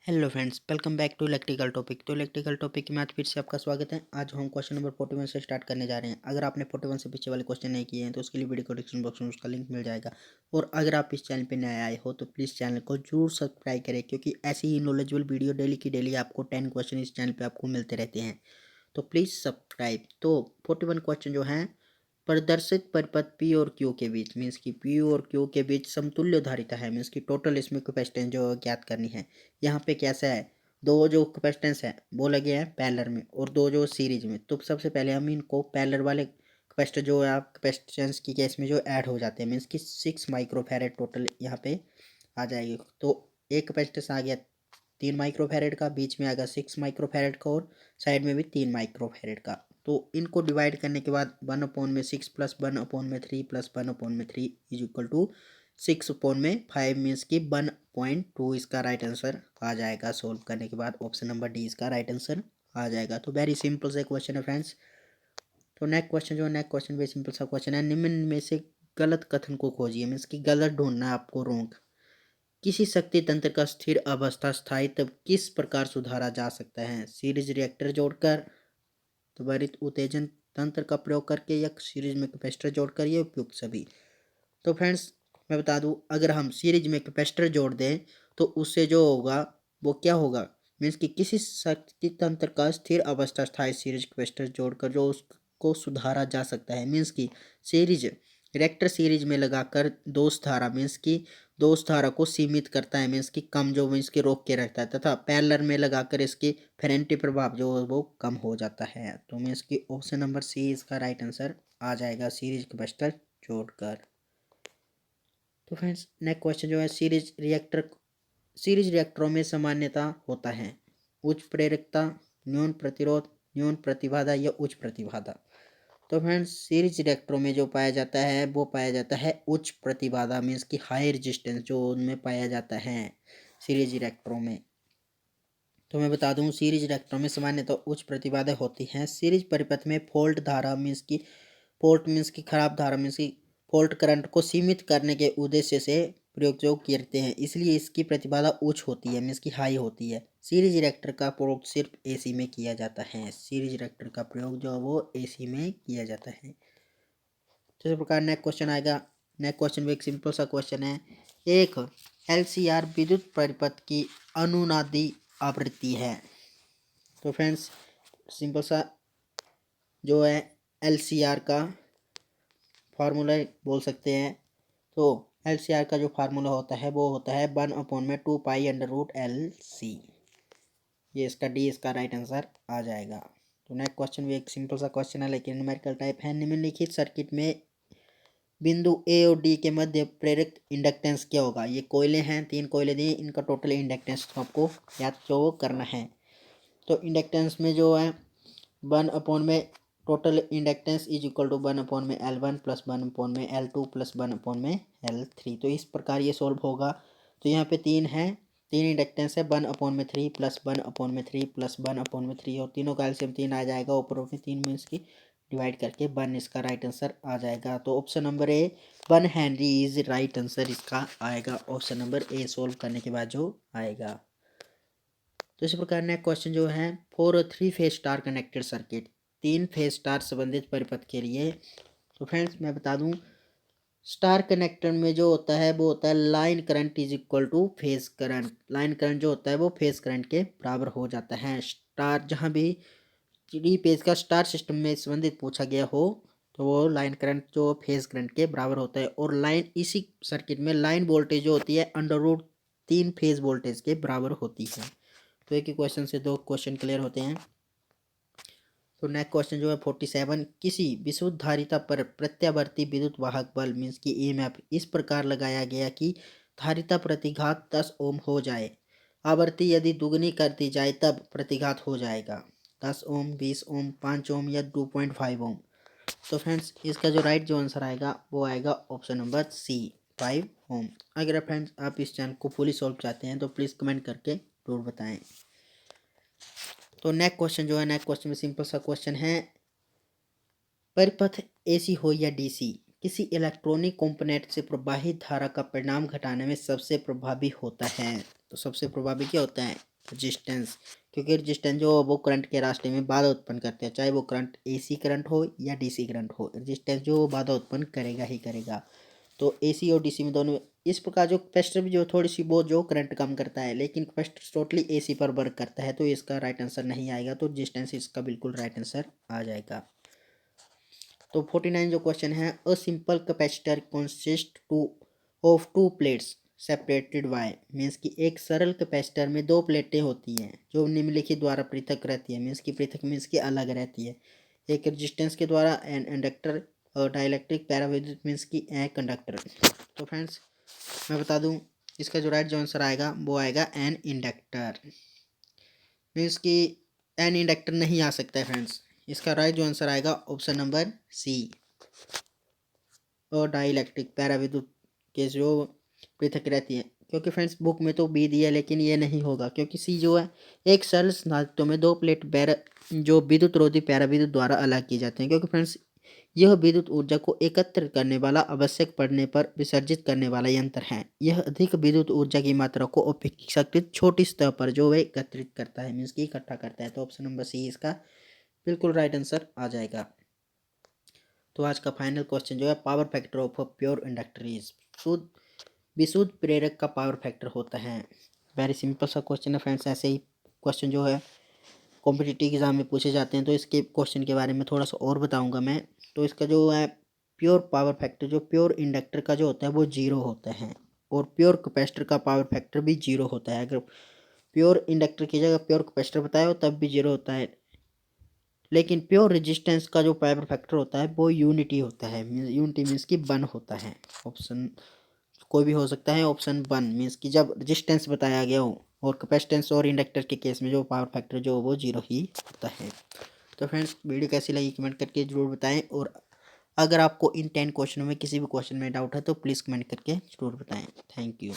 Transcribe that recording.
Hello friends, welcome back to electrical topic. तो electrical topic में आज फिर से आपका स्वागत है। आज हम क्वेश्चन नंबर 41 से स्टार्ट करने जा रहे हैं। अगर आपने 41 से पीछे वाले क्वेश्चन नहीं किए हैं तो उसके लिए वीडियो को डिस्क्रिप्शन बॉक्स में उसका लिंक मिल जाएगा। और अगर आप इस चैनल पे नए आए हो तो प्लीज़ चैनल को जरूर सब्सक्राइब करें, क्योंकि ऐसी ही नॉलेजेबल वीडियो डेली की डेली आपको 10 क्वेश्चन इस चैनल पर आपको मिलते रहते हैं। तो प्लीज़ सब्सक्राइब। तो 41 क्वेश्चन जो हैं, प्रदर्शित परिपथ पी और क्यू के बीच, मीन्स की पी और क्यू के बीच समतुल्य धारिता है, मीन्स की टोटल इसमें कैपेसिटेंस जो ज्ञात करनी है। यहाँ पे कैसा है, दो जो कैपेसिटेंस है वो लगे हैं पैरेलल में और दो जो सीरीज में। तो सबसे पहले हम इनको पैरेलल वाले कैपेसिटर जो है आप कैपेसिटेंस की केस में जो ऐड हो जाते हैं, मीन्स की 6 माइक्रोफैरेड टोटल यहाँ पे आ जाएगी। तो एक कैपेसिटेंस आ गया 3 माइक्रोफैरेड का, बीच में आ गया 6 माइक्रोफैरेड का और साइड में भी 3 माइक्रोफैरेड का। तो इनको डिवाइड करने के बाद 1/6 plus 1/3 plus 1/3 is equal to 6/5 means की 1.2 इसका राइट आंसर आ जाएगा। सोल्व करने के बाद ऑप्शन नंबर डी इसका राइट आंसर आ जाएगा। तो वेरी सिंपल से क्वेश्चन है फ्रेंड्स। तो नेक्स्ट क्वेश्चन भी सिंपल सा क्वेश्चन है। निम्न में से गलत कथन को खोजिए, मीन्स की गलत ढूंढना है आपको, रॉन्ग। किसी शक्ति तंत्र का स्थिर अवस्था स्थायित्व किस प्रकार सुधारा जा सकता है? सीरीज रिएक्टर जोड़कर, त्वरित उत्तेजन तंत्र का प्रयोग करके, या सीरीज में कैपेसिटर जोड़कर, ये उपयुक्त सभी। तो फ्रेंड्स मैं बता दूं, अगर हम सीरीज में कैपेसिटर जोड़ दें तो उससे जो होगा वो क्या होगा, मीन्स कि किसी शक्ति तंत्र का स्थिर अवस्था स्थायी सीरीज कैपेसिटर जोड़कर जो उसको सुधारा जा सकता है। मीन्स की सीरीज रिएक्टर सीरीज में लगाकर दोष धारा, मीन्स की दोष धारा को सीमित करता है, मीन्स की कम जो मीन्स की रोक के रखता है, तथा पैरेलल में लगाकर इसकी फेरेंटी प्रभाव जो वो कम हो जाता है। तो मीन्स की ऑप्शन नंबर सी इसका राइट आंसर आ जाएगा, सीरीज कैपेसिटर जोड़कर। तो फ्रेंड्स नेक्स्ट क्वेश्चन जो है, सीरीज रिएक्टरों में सामान्यता होता है उच्च प्रेरकता, न्यून प्रतिरोध, न्यून प्रतिबाधा या उच्च प्रतिबाधा। तो फ्रेंड्स सीरीज रिएक्टरों में जो पाया जाता है वो पाया जाता है उच्च प्रतिबाधा, मीन्स की हाई रेजिस्टेंस जो उनमें पाया जाता है सीरीज रिएक्टरों में। तो मैं बता दूं, सीरीज रिएक्टरों में सामान्यतः उच्च प्रतिबाधा होती है। सीरीज परिपथ में फॉल्ट धारा, मीन्स की फॉल्ट मीन्स की खराब धारा, मीन्स की फॉल्ट करंट को सीमित करने के उद्देश्य से प्रयोग जो करते हैं, इसलिए इसकी प्रतिबाधा उच्च होती है, मीन्स की हाई होती है। सीरीज रिएक्टर का प्रयोग सिर्फ एसी में किया जाता है। सीरीज रिएक्टर का प्रयोग जो वो एसी में किया जाता है। तो इस प्रकार नेक्स्ट क्वेश्चन आएगा। नेक्स्ट क्वेश्चन भी एक सिंपल सा क्वेश्चन है। एक एलसीआर विद्युत परिपथ की अनुनादी आवृत्ति है। तो फ्रेंड्स सिंपल सा जो है एलसीआर का फार्मूला बोल सकते हैं। तो एलसीआर का जो फार्मूला होता है वो होता है 1/2π√LC। ये इसका डी इसका राइट आंसर आ जाएगा। तो नेक्स्ट क्वेश्चन भी एक सिंपल सा क्वेश्चन है लेकिन न्यूमेरिकल टाइप है। निम्नलिखित सर्किट में बिंदु ए और डी के मध्य प्रेरक इंडक्टेंस क्या होगा? ये कोयले हैं, 3 कोयले दिए, इनका टोटल इंडक्टेंस आपको याद जो करना है। तो इंडक्टेंस में जो है 1/में total inductance is equal to 1/L1 plus 1/L2 plus 1/L3। तो इस प्रकार ये सॉल्व होगा। तो यहाँ पे 3 है, 3 इंडक्टेंस है, 1/3 प्लस 1/3 प्लस 1/3 और तीनों का एलसीएम 3 आ जाएगा। ऊपर में 3 मीन्स की डिवाइड करके 1 इसका राइट आंसर आ जाएगा। तो option number A 1 Henry is right answer इसका आएगा। ऑप्शन नंबर ए सॉल्व करने के बाद जो आएगा। तो इस प्रकार नेक्स्ट क्वेश्चन जो है, for 3 phase star connected circuit, 3 phase star संबंधित परिपथ के लिए। तो फ्रेंड्स मैं बता दूं, स्टार कनेक्टर में जो होता है वो होता है line current is equal two phase current. Line current जो होता है वो फेज करंट के बराबर हो जाता है। स्टार जहां भी 3 फेज का स्टार सिस्टम में संबंधित पूछा गया हो तो वो लाइन करंट जो फेज करंट के बराबर होता है। और लाइन इसी सर्किट में लाइन वोल्टेज जो होती है √3 फेज वोल्टेज के बराबर होती है। तो एक ही क्वेश्चन से 2 क्वेश्चन क्लियर होते हैं। तो नेक्स्ट क्वेश्चन जो है 47, किसी विशुद्ध धारिता पर प्रत्यावर्ती विद्युत वाहक बल मीन्स की ईएमएफ इस प्रकार लगाया गया कि धारिता प्रतिघात 10 ओम हो जाए। आवृत्ति यदि दुगनी कर दी जाए तब प्रतिघात हो जाएगा 10 ओम, 20 ओम, 5 ओम या 2.5 ओम। तो फ्रेंड्स इसका जो राइट जो आंसर आएगा वो आएगा ऑप्शन नंबर सी 5 ओम। अगर फ्रेंड्स आप इस चैनल को फुली सॉल्व चाहते हैं तो प्लीज़ कमेंट करके जरूर बताएं। तो नेक्स्ट क्वेश्चन जो है, नेक्स्ट क्वेश्चन में सिंपल सा क्वेश्चन है, परिपथ एसी हो या डीसी, किसी इलेक्ट्रॉनिक कंपोनेंट से प्रवाहित धारा का परिणाम घटाने में सबसे प्रभावी होता है। तो सबसे प्रभावी क्या होता है? रजिस्टेंस, क्योंकि रजिस्टेंस जो वो करंट के रास्ते में बाधा उत्पन्न करते हैं, चाहे वो करंट एसी करंट हो या डीसी करंट हो, रजिस्टेंस जो बाधा उत्पन्न करेगा ही करेगा। तो एसी और डीसी में दोनों में इस प्रकार जो कैपेसिटर भी जो थोड़ी सी बहुत जो करंट कम करता है, लेकिन कैपेसिटर टोटली एसी पर वर्क करता है, तो इसका राइट आंसर नहीं आएगा। तो रजिस्टेंस इसका बिल्कुल राइट आंसर आ जाएगा। तो 49 जो क्वेश्चन है, a simple capacitor consist two of to plates separated by, means कि एक सरल कैपेसिटर में दो प्लेटें होती हैं जो निम्नलिखित द्वारा पृथक रहती है, मीन्स कि पृथक मीन्स कि अलग रहती है। एक रेजिस्टेंस के द्वारा, एन इंडक्टर, और डाइलेक्ट्रिक पैराविद्युत मीन्स कि ए कंडक्टर। तो फ्रेंड्स मैं बता दूं, इसका जो राइट जो आंसर आएगा वो आएगा एन इंडक्टर, मीन्स कि एन इंडक्टर नहीं आ सकता है फ्रेंड्स। इसका राइट जो आंसर आएगा ऑप्शन नंबर सी, और डाइलेक्ट्रिक पैराविद्युत के जो पृथक रहती है, क्योंकि फ्रेंड्स बुक में तो बी दिया है लेकिन ये नहीं होगा, क्योंकि सी जो है एक सरल धातु में दो प्लेट जो विद्युत रोधी पैराविद्युत द्वारा अलग की जाते हैं, क्योंकि फ्रेंड्स यह विद्युत ऊर्जा को एकत्र करने वाला, आवश्यक पड़ने पर विसर्जित करने वाला यंत्र है। यह अधिक विद्युत ऊर्जा की मात्रा को अपेक्षाकृत छोटी सतह पर जो है एकत्रित करता है, मीन्स की इकट्ठा करता है। तो ऑप्शन नंबर सी इसका बिल्कुल राइट आंसर आ जाएगा। तो आज का फाइनल क्वेश्चन जो है, power factor of a pure inductor is, शुद्ध विशुद्ध प्रेरक का पावर फैक्टर होता है। वेरी सिंपल सा क्वेश्चन है फ्रेंड्स। ऐसे ही क्वेश्चन जो है कॉम्पिटिटिव एग्जाम में पूछे जाते हैं, तो इसके क्वेश्चन के बारे में थोड़ा सा और बताऊंगा मैं। तो इसका जो है प्योर पावर फैक्टर, जो प्योर इंडक्टर का जो होता है वो जीरो होता है, और प्योर कैपेसिटर का पावर फैक्टर भी जीरो होता है। अगर प्योर इंडक्टर की जगह प्योर कैपेसिटर बताया हो तब भी जीरो होता है, लेकिन प्योर रेजिस्टेंस का जो पावर फैक्टर होता है वो यूनिटी होता है। यूनिटी मीन्स की वन होता है। ऑप्शन कोई भी हो सकता है। ऑप्शन वन मीन्स कि जब रेजिस्टेंस बताया गया हो, और कैपेसिटेंस और इंडक्टर के केस में जो पावर फैक्टर जो वो जीरो ही होता है। तो फ्रेंड्स वीडियो कैसी लगी कमेंट करके जरूर बताएं, और अगर आपको इन 10 क्वेश्चनों में किसी भी क्वेश्चन में डाउट है तो प्लीज़ कमेंट करके जरूर बताएं। Thank you.